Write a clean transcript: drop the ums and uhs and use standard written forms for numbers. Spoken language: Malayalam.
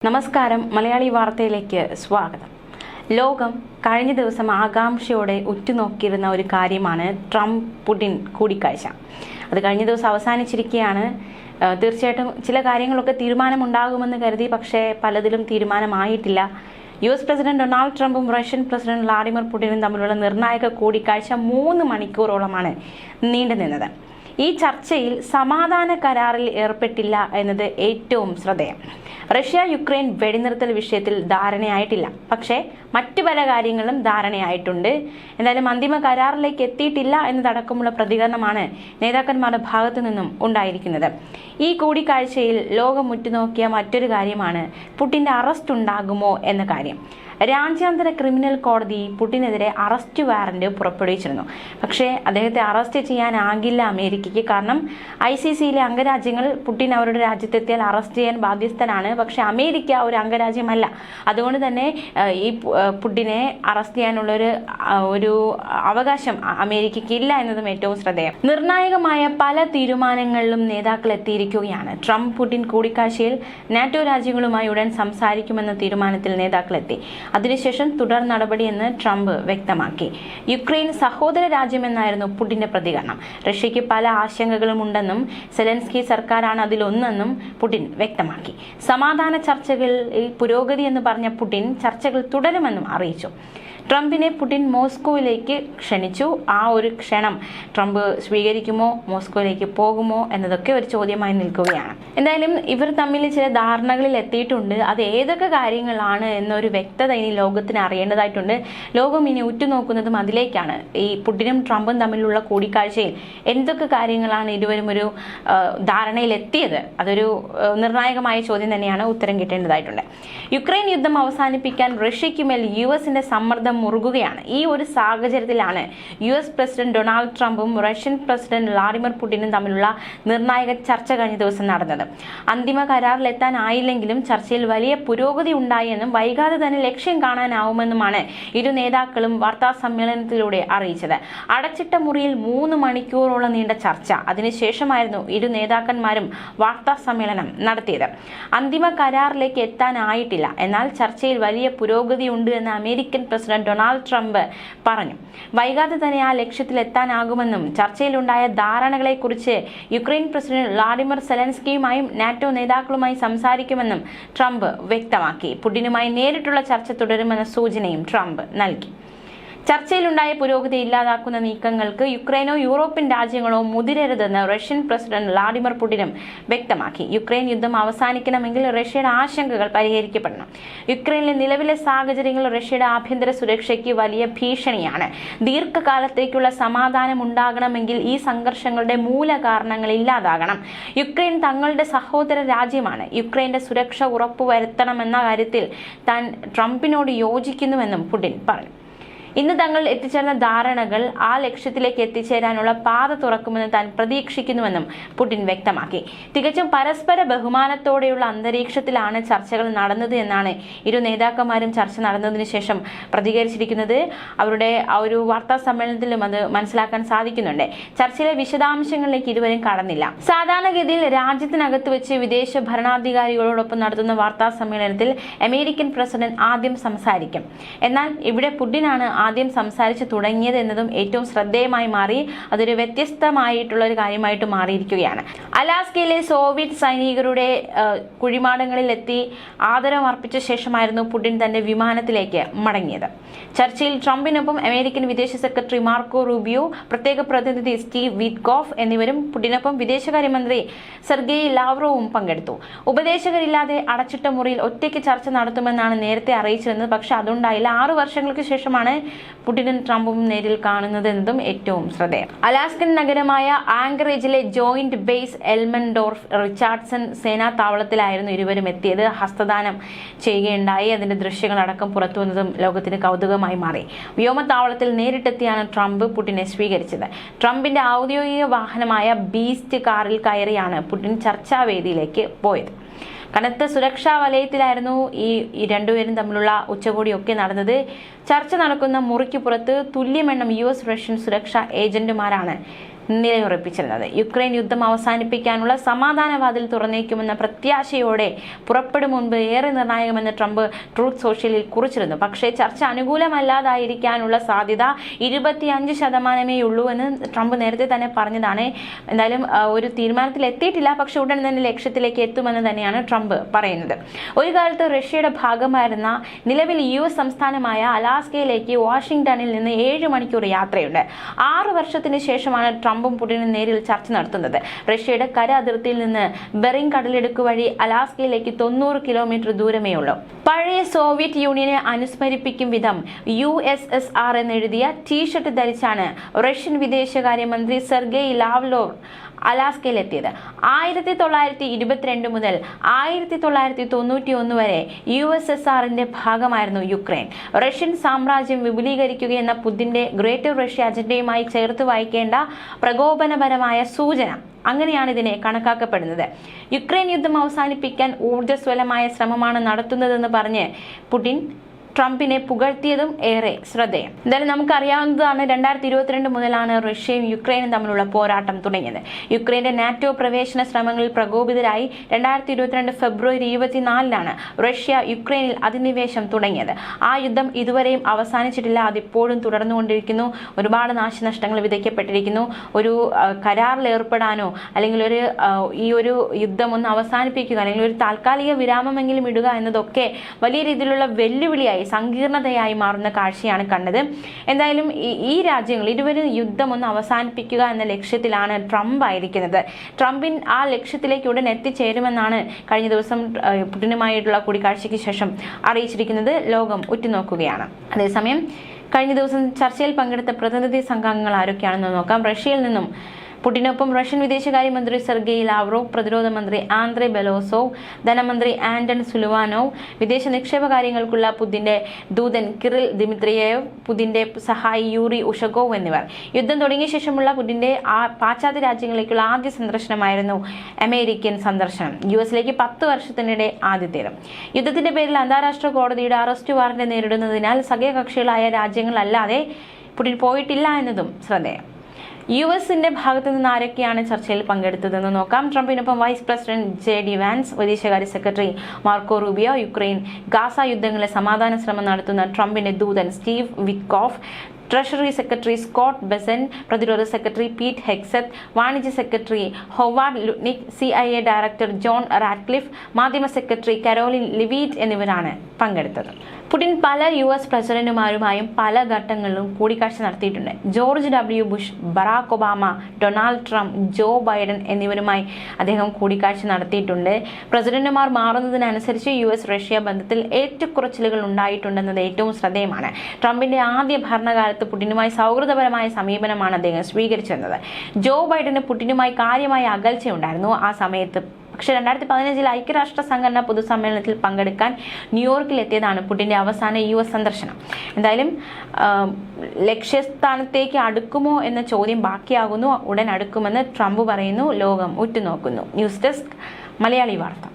നമസ്കാരം. മലയാളി വാർത്തയിലേക്ക് സ്വാഗതം. ലോകം കഴിഞ്ഞ ദിവസം ആകാംക്ഷയോടെ ഉറ്റുനോക്കിയിരുന്ന ഒരു കാര്യമാണ് ട്രംപ് പുടിൻ കൂടിക്കാഴ്ച. അത് കഴിഞ്ഞ ദിവസം അവസാനിച്ചിരിക്കുകയാണ്. തീർച്ചയായിട്ടും ചില കാര്യങ്ങളൊക്കെ തീരുമാനമുണ്ടാകുമെന്ന് കരുതി, പക്ഷേ പലതിലും തീരുമാനമായിട്ടില്ല. US പ്രസിഡന്റ് ഡൊണാൾഡ് ട്രംപും റഷ്യൻ പ്രസിഡന്റ് വ്ളാഡിമിർ പുടിനും തമ്മിലുള്ള നിർണായക കൂടിക്കാഴ്ച 3 മണിക്കൂറോളമാണ് നീണ്ടുനിന്നത്. ഈ ചർച്ചയിൽ സമാധാന കരാറിൽ ഏർപ്പെട്ടില്ല എന്നത് ഏറ്റവും ശ്രദ്ധേയം. റഷ്യ യുക്രൈൻ വെടിനിർത്തൽ വിഷയത്തിൽ ധാരണയായിട്ടില്ല, പക്ഷേ മറ്റു പല കാര്യങ്ങളും ധാരണയായിട്ടുണ്ട്. എന്തായാലും അന്തിമ കരാറിലേക്ക് എത്തിയിട്ടില്ല എന്നതടക്കമുള്ള പ്രതികരണമാണ് നേതാക്കന്മാരുടെ ഭാഗത്തു നിന്നും ഉണ്ടായിരിക്കുന്നത്. ഈ കൂടിക്കാഴ്ചയിൽ ലോകം ഉറ്റുനോക്കിയ മറ്റൊരു കാര്യമാണ് പുടിന്റെ അറസ്റ്റ് ഉണ്ടാകുമോ എന്ന കാര്യം. രാജ്യാന്തര ക്രിമിനൽ കോടതി പുടിനെതിരെ അറസ്റ്റ് വാറന്റ് പുറപ്പെടുവിച്ചിരുന്നു. പക്ഷേ അദ്ദേഹത്തെ അറസ്റ്റ് ചെയ്യാനാകില്ല അമേരിക്കയ്ക്ക്. കാരണം ICCയിലെ അംഗരാജ്യങ്ങൾ പുടിൻ അവരുടെ രാജ്യത്തെത്തിയാൽ അറസ്റ്റ് ചെയ്യാൻ ബാധ്യസ്ഥനാണ്. പക്ഷേ അമേരിക്ക ഒരു അംഗരാജ്യമല്ല. അതുകൊണ്ട് തന്നെ ഈ പുടിനെ അറസ്റ്റ് ചെയ്യാനുള്ള ഒരു അവകാശം അമേരിക്കയ്ക്ക് ഇല്ല എന്നതും ഏറ്റവും ശ്രദ്ധേയം. നിർണായകമായ പല തീരുമാനങ്ങളിലും നേതാക്കൾ എത്തിയിരിക്കുകയാണ്. ട്രംപ് പുടിൻ കൂടിക്കാഴ്ചയിൽ നാറ്റോ രാജ്യങ്ങളുമായി ഉടൻ സംസാരിക്കുമെന്ന തീരുമാനത്തിൽ നേതാക്കൾ എത്തി. അതിനുശേഷം തുടർ നടപടിയെന്ന് ട്രംപ് വ്യക്തമാക്കി. യുക്രൈൻ സഹോദര രാജ്യമെന്നായിരുന്നു പുടിന്റെ പ്രതികരണം. റഷ്യയ്ക്ക് പല ആശങ്കകളും ഉണ്ടെന്നും സെലൻസ്കി സർക്കാരാണ് അതിലൊന്നെന്നും പുടിൻ വ്യക്തമാക്കി. സമാധാന ചർച്ചകളിൽ പുരോഗതി എന്ന് പറഞ്ഞ പുടിൻ ചർച്ചകൾ തുടരുമെന്നും അറിയിച്ചു. ട്രംപിനെ പുടിൻ മോസ്കോയിലേക്ക് ക്ഷണിച്ചു. ആ ഒരു ക്ഷണം ട്രംപ് സ്വീകരിക്കുമോ, മോസ്കോയിലേക്ക് പോകുമോ എന്നതൊക്കെ ഒരു ചോദ്യമായി നിൽക്കുകയാണ്. എന്തായാലും ഇവർ തമ്മിൽ ചില ധാരണകളിൽ എത്തിയിട്ടുണ്ട്. അത് ഏതൊക്കെ കാര്യങ്ങളാണ് എന്നൊരു വ്യക്തത ഇനി ലോകത്തിന് അറിയേണ്ടതായിട്ടുണ്ട്. ലോകം ഇനി ഉറ്റുനോക്കുന്നതും അതിലേക്കാണ്. ഈ പുടിനും ട്രംപും തമ്മിലുള്ള കൂടിക്കാഴ്ചയിൽ എന്തൊക്കെ കാര്യങ്ങളാണ് ഇരുവരും ഒരു ധാരണയിൽ എത്തിയത്? അതൊരു നിർണായകമായ ചോദ്യം തന്നെയാണ്. ഉത്തരം കിട്ടേണ്ടതായിട്ടുണ്ട്. യുക്രൈൻ യുദ്ധം അവസാനിപ്പിക്കാൻ റഷ്യയ്ക്കുമേൽ US-ന്റെ സമ്മർദ്ദം മുറുകുകയാണ്. ഈ ഒരു സാഹചര്യത്തിലാണ് US പ്രസിഡന്റ് ഡൊണാൾഡ് ട്രംപും റഷ്യൻ പ്രസിഡന്റ് വ്ളാഡിമിർ പുടിനും തമ്മിലുള്ള നിർണായക ചർച്ച കഴിഞ്ഞ ദിവസം നടന്നത്. അന്തിമ കരാറിലെത്താനായില്ലെങ്കിലും ചർച്ചയിൽ വലിയ പുരോഗതി ഉണ്ടായെന്നും വൈകാതെ തന്നെ ലക്ഷ്യം കാണാനാവുമെന്നുമാണ് ഇരു നേതാക്കളും വാർത്താ സമ്മേളനത്തിലൂടെ അറിയിച്ചത്. അടച്ചിട്ട മുറിയിൽ 3 മണിക്കൂറോളം നീണ്ട ചർച്ച. അതിനുശേഷമായിരുന്നു ഇരു നേതാക്കന്മാരും വാർത്താ സമ്മേളനം നടത്തിയത്. അന്തിമ കരാറിലേക്ക് എത്താനായിട്ടില്ല, എന്നാൽ ചർച്ചയിൽ വലിയ പുരോഗതി ഉണ്ട് എന്ന് അമേരിക്കൻ പ്രസിഡന്റ് ഡൊണാൾഡ് ട്രംപ് പറഞ്ഞു. വൈകാതെ തന്നെ ആ ലക്ഷ്യത്തിലെത്താനാകുമെന്നും ചർച്ചയിലുണ്ടായ ധാരണകളെക്കുറിച്ച് യുക്രൈൻ പ്രസിഡന്റ് വ്ളാഡിമിർ സെലൻസ്കിയുമായും നാറ്റോ നേതാക്കളുമായി സംസാരിക്കുമെന്നും ട്രംപ് വ്യക്തമാക്കി. പുടിനുമായി നേരിട്ടുള്ള ചർച്ച തുടരുമെന്ന സൂചനയും ട്രംപ് നൽകി. ചർച്ചയിലുണ്ടായ പുരോഗതി ഇല്ലാതാക്കുന്ന നീക്കങ്ങൾക്ക് യുക്രൈനോ യൂറോപ്യൻ രാജ്യങ്ങളോ മുതിരരുതെന്ന് റഷ്യൻ പ്രസിഡന്റ് വ്ളാഡിമിർ പുടിനും വ്യക്തമാക്കി. യുക്രൈൻ യുദ്ധം അവസാനിക്കണമെങ്കിൽ റഷ്യയുടെ ആശങ്കകൾ പരിഹരിക്കപ്പെടണം. യുക്രൈനിലെ നിലവിലെ സാഹചര്യങ്ങൾ റഷ്യയുടെ ആഭ്യന്തര സുരക്ഷയ്ക്ക് വലിയ ഭീഷണിയാണ്. ദീർഘകാലത്തേക്കുള്ള സമാധാനം ഉണ്ടാകണമെങ്കിൽ ഈ സംഘർഷങ്ങളുടെ മൂലകാരണങ്ങൾ ഇല്ലാതാകണം. യുക്രൈൻ തങ്ങളുടെ സഹോദര രാജ്യമാണ്. യുക്രൈന്റെ സുരക്ഷ ഉറപ്പുവരുത്തണമെന്ന കാര്യത്തിൽ താൻ ട്രംപിനോട് യോജിക്കുന്നുവെന്നും പുടിൻ പറഞ്ഞു. ഇന്ന് തങ്ങൾ എത്തിച്ചേർന്ന ധാരണകൾ ആ ലക്ഷ്യത്തിലേക്ക് എത്തിച്ചേരാനുള്ള പാത തുറക്കുമെന്ന് താൻ പ്രതീക്ഷിക്കുന്നുവെന്നും പുടിൻ വ്യക്തമാക്കി. തികച്ചും പരസ്പര ബഹുമാനത്തോടെയുള്ള അന്തരീക്ഷത്തിലാണ് ചർച്ചകൾ നടന്നത് എന്നാണ് ഇരു നേതാക്കന്മാരും ചർച്ച നടന്നതിന് ശേഷം പ്രതികരിച്ചിരിക്കുന്നത്. അവരുടെ ആ ഒരു വാർത്താ സമ്മേളനത്തിലും അത് മനസ്സിലാക്കാൻ സാധിക്കുന്നുണ്ട്. ചർച്ചയിലെ വിശദാംശങ്ങളിലേക്ക് ഇരുവരും കടന്നില്ല. സാധാരണഗതിയിൽ രാജ്യത്തിനകത്ത് വെച്ച് വിദേശ ഭരണാധികാരികളോടൊപ്പം നടത്തുന്ന വാർത്താ സമ്മേളനത്തിൽ അമേരിക്കൻ പ്രസിഡന്റ് ആദ്യം സംസാരിക്കും. എന്നാൽ ഇവിടെ പുടിനാണ് ആദ്യം സംസാരിച്ചു തുടങ്ങിയത് എന്നതും ഏറ്റവും ശ്രദ്ധേയമായി മാറി. അതൊരു വ്യത്യസ്തമായിട്ടുള്ള ഒരു കാര്യമായിട്ട് മാറിയിരിക്കുകയാണ്. അലാസ്കയിലെ സോവിയറ്റ് സൈനികരുടെ കുഴിമാടങ്ങളിൽ എത്തി ആദരം അർപ്പിച്ച ശേഷമായിരുന്നു പുടിൻ തന്റെ വിമാനത്തിലേക്ക് മടങ്ങിയത്. ചർച്ചയിൽ ട്രംപിനൊപ്പം അമേരിക്കൻ വിദേശ സെക്രട്ടറി മാർക്കോ റൂബിയോ, പ്രത്യേക പ്രതിനിധി സ്റ്റീവ് വിറ്റ്കോഫ് എന്നിവരും പുടിനൊപ്പം വിദേശകാര്യമന്ത്രി സെർഗെയ് ലാവ്റോവും പങ്കെടുത്തു. ഉപദേശകരില്ലാതെ അടച്ചിട്ട മുറിയിൽ ഒറ്റയ്ക്ക് ചർച്ച നടത്തുമെന്നാണ് നേരത്തെ അറിയിച്ചിരുന്നത്. പക്ഷെ അതുണ്ടായില്ല. 6 വർഷങ്ങൾക്ക് ശേഷമാണ് പുടിനും ട്രംപും നേരിൽ കാണുന്നത് എന്നതും ഏറ്റവും ശ്രദ്ധേയം. അലാസ്കൻ നഗരമായ ആങ്കറേജിലെ ജോയിന്റ് ബേസ് എൽമൻഡോർഫ് റിച്ചാർഡ്സൺ സേനാ താവളത്തിലായിരുന്നു ഇരുവരും എത്തിയത്. ഹസ്തദാനം ചെയ്യുകയുണ്ടായി. അതിന്റെ ദൃശ്യങ്ങളടക്കം പുറത്തു വന്നതും ലോകത്തിന് കൗതുകമായി മാറി. വ്യോമതാവളത്തിൽ നേരിട്ടെത്തിയാണ് ട്രംപ് പുടിനെ സ്വീകരിച്ചത്. ട്രംപിന്റെ ഔദ്യോഗിക വാഹനമായ ബീസ്റ്റ് കാറിൽ കയറിയാണ് പുടിൻ ചർച്ചാവേദിയിലേക്ക് പോയത്. കനത്ത സുരക്ഷാ വലയത്തിലായിരുന്നു ഈ രണ്ടുപേരും തമ്മിലുള്ള ഉച്ചകോടിയൊക്കെ നടന്നത്. ചർച്ച നടക്കുന്ന മുറിക്ക് പുറത്ത് തുല്യമെണ്ണം US റഷ്യൻ സുരക്ഷാ ഏജന്റുമാരാണ് നിലയുറപ്പിച്ചിരുന്നത്. യുക്രൈൻ യുദ്ധം അവസാനിപ്പിക്കാനുള്ള സമാധാന വാതിൽ തുറന്നേക്കുമെന്ന പ്രത്യാശയോടെ പുറപ്പെടും മുൻപ് ഏറെ നിർണായകമെന്ന് ട്രംപ് ട്രൂത്ത് സോഷ്യലിൽ കുറിച്ചിരുന്നു. പക്ഷേ ചർച്ച അനുകൂലമല്ലാതായിരിക്കാനുള്ള സാധ്യത 25% ഉള്ളൂ എന്ന് ട്രംപ് നേരത്തെ തന്നെ പറഞ്ഞതാണ്. എന്തായാലും ഒരു തീരുമാനത്തിൽ എത്തിയിട്ടില്ല, പക്ഷെ ഉടൻ തന്നെ ലക്ഷ്യത്തിലേക്ക് എത്തുമെന്ന് തന്നെയാണ് ട്രംപ് പറയുന്നത്. ഒരു കാലത്ത് റഷ്യയുടെ ഭാഗമായിരുന്ന നിലവിൽ US സംസ്ഥാനമായ അലാസ്കയിലേക്ക് വാഷിംഗ്ടണിൽ നിന്ന് 7 മണിക്കൂർ യാത്രയുണ്ട്. 6 വർഷത്തിന് ശേഷമാണ് ട്രംപും പുടിനും നേരിൽ ചർച്ച നടത്തുന്നത്. റഷ്യയുടെ കര അതിർത്തിയിൽ നിന്ന് ബെറിംഗ് കടലിടുക്ക് വഴി അലാസ്കയിലേക്ക് 90 കിലോമീറ്റർ ദൂരമേ ഉള്ളൂ. പഴയ സോവിയറ്റ് യൂണിയനെ അനുസ്മരിപ്പിക്കും വിധം USSR എന്നെഴുതിയ ടീഷർട്ട് ധരിച്ചാണ് റഷ്യൻ വിദേശകാര്യമന്ത്രി സെർഗെയ് ലാവ്ലോവ് അലാസ്കയിലെത്തിയത്. 1922 മുതൽ 1991 വരെ USSRന്റെ ഭാഗമായിരുന്നു യുക്രൈൻ. റഷ്യൻ സാമ്രാജ്യം വിപുലീകരിക്കുകയെന്ന പുതിന്റെ ഗ്രേറ്റർ റഷ്യ അജണ്ടയുമായി ചേർത്ത് വായിക്കേണ്ട പ്രകോപനപരമായ സൂചന. അങ്ങനെയാണ് ഇതിനെ കണക്കാക്കപ്പെടുന്നത്. യുക്രൈൻ യുദ്ധം അവസാനിപ്പിക്കാൻ ഊർജ്ജസ്വലമായ ശ്രമമാണ് നടത്തുന്നതെന്ന് പറഞ്ഞ് പുടിൻ ട്രംപിനെ പുകഴ്ത്തിയതും ഏറെ ശ്രദ്ധേയം. എന്തായാലും നമുക്കറിയാവുന്നതാണ്, 2022 മുതലാണ് റഷ്യയും യുക്രൈനും തമ്മിലുള്ള പോരാട്ടം തുടങ്ങിയത്. യുക്രൈന്റെ നാറ്റോ പ്രവേശന ശ്രമങ്ങളിൽ പ്രകോപിതരായി 2022 ഫെബ്രുവരി 24 റഷ്യ യുക്രൈനിൽ അധിനിവേശം തുടങ്ങിയത്. ആ യുദ്ധം ഇതുവരെയും അവസാനിച്ചിട്ടില്ല, അതിപ്പോഴും തുടർന്നുകൊണ്ടിരിക്കുന്നു. ഒരുപാട് നാശനഷ്ടങ്ങൾ വിതയ്ക്കപ്പെട്ടിരിക്കുന്നു. ഒരു കരാറിൽ ഏർപ്പെടാനോ അല്ലെങ്കിൽ ഈ ഒരു യുദ്ധം ഒന്ന് അവസാനിപ്പിക്കുക അല്ലെങ്കിൽ ഒരു താൽക്കാലിക വിരാമമെങ്കിലും ഇടുക എന്നതൊക്കെ വലിയ രീതിയിലുള്ള വെല്ലുവിളിയായി, സങ്കീർണതയായി മാറുന്ന കാഴ്ചയാണ് കണ്ടത്. എന്തായാലും ഈ രാജ്യങ്ങൾ ഇരുവരും യുദ്ധം ഒന്ന് അവസാനിപ്പിക്കുക എന്ന ലക്ഷ്യത്തിലാണ് ട്രംപ് ആയിരിക്കുന്നത്. ട്രംപിൻ ആ ലക്ഷ്യത്തിലേക്ക് ഉടൻ എത്തിച്ചേരുമെന്നാണ് കഴിഞ്ഞ ദിവസം പുടിനുമായിട്ടുള്ള കൂടിക്കാഴ്ചയ്ക്ക് ശേഷം അറിയിച്ചിരിക്കുന്നത്. ലോകം ഉറ്റുനോക്കുകയാണ്. അതേസമയം കഴിഞ്ഞ ദിവസം ചർച്ചയിൽ പങ്കെടുത്ത പ്രതിനിധി സംഘാംഗങ്ങൾ ആരൊക്കെയാണെന്ന് നോക്കാം. റഷ്യയിൽ നിന്നും പുടിനൊപ്പം റഷ്യൻ വിദേശകാര്യമന്ത്രി സെർഗെയ് ലാവ്റോവ്, പ്രതിരോധ മന്ത്രി ആന്ദ്രേ ബെലോസോവ്, ധനമന്ത്രി ആന്റൺ സുലുവാനോവ്, വിദേശ നിക്ഷേപ കാര്യങ്ങൾക്കുള്ള പുതിന്റെ ദൂതൻ കിറിൽ ദിമിത്രിയേവ്, പുതിന്റെ സഹായി യൂറി ഉഷഗോവ് എന്നിവർ. യുദ്ധം തുടങ്ങിയ ശേഷമുള്ള പുടിന്റെ പാശ്ചാത്യ രാജ്യങ്ങളിലേക്കുള്ള ആദ്യ സന്ദർശനമായിരുന്നു അമേരിക്കൻ സന്ദർശനം. US-ലേക്ക് 10 വർഷത്തിനിടെ ആദ്യത്തേത്. യുദ്ധത്തിന്റെ പേരിൽ അന്താരാഷ്ട്ര കോടതിയുടെ അറസ്റ്റ് വാറന്റ് നേരിടുന്നതിനാൽ സഖ്യകക്ഷികളായ രാജ്യങ്ങളല്ലാതെ പുടിൻ പോയിട്ടില്ല എന്നതും ശ്രദ്ധേയം. US-ന്റെ ഭാഗത്തു നിന്ന് ആരൊക്കെയാണ് ചർച്ചയിൽ പങ്കെടുത്തതെന്ന് നോക്കാം. ട്രംപിനൊപ്പം വൈസ് പ്രസിഡന്റ് JD വാൻസ്, വിദേശകാര്യ secretary Marco Rubio, Ukraine Gaza യുദ്ധങ്ങളിലെ സമാധാന ശ്രമം നടത്തുന്ന ട്രംപിന്റെ ദൂതൻ Steve Witkoff, treasury secretary Scott Bessent, പ്രതിരോധ സെക്രട്ടറി പീറ്റ് ഹെക്സത്ത്, വാണിജ്യ secretary Howard Lutnick, CIA director John Ratcliffe, മാധ്യമ സെക്രട്ടറി കരോലിൻ ലിവീറ്റ് എന്നിവരാണ് പങ്കെടുത്തത്. പുടിൻ പല US പ്രസിഡന്റുമാരുമായും പല ഘട്ടങ്ങളിലും കൂടിക്കാഴ്ച നടത്തിയിട്ടുണ്ട്. George W. Bush, Barack Obama, Donald Trump, Joe Biden എന്നിവരുമായി അദ്ദേഹം കൂടിക്കാഴ്ച നടത്തിയിട്ടുണ്ട്. പ്രസിഡന്റുമാർ മാറുന്നതിനനുസരിച്ച് US റഷ്യ ബന്ധത്തിൽ ഏറ്റക്കുറച്ചിലുകൾ ഉണ്ടായിട്ടുണ്ടെന്നത് ഏറ്റവും ശ്രദ്ധേയമാണ്. ട്രംപിന്റെ ആദ്യ ഭരണകാലത്ത് പുടിനുമായി സൗഹൃദപരമായ സമീപനമാണ് അദ്ദേഹം സ്വീകരിച്ചിരുന്നത്. ജോ ബൈഡന് പുടിനുമായി കാര്യമായ അകൽച്ചയുണ്ടായിരുന്നു ആ സമയത്ത്. പക്ഷേ 2015 ഐക്യരാഷ്ട്ര സംഘടന പൊതുസമ്മേളനത്തിൽ പങ്കെടുക്കാൻ ന്യൂയോർക്കിൽ എത്തിയതാണ് പുടിന്റെ അവസാന US സന്ദർശനം. എന്തായാലും ലക്ഷ്യസ്ഥാനത്തേക്ക് അടുക്കുമോ എന്ന ചോദ്യം ബാക്കിയാകുന്നു. ഉടൻ അടുക്കുമെന്ന് ട്രംപ് പറയുന്നു. ലോകം ഉറ്റുനോക്കുന്നു. ന്യൂസ് ഡെസ്ക് മലയാളി വാർത്ത.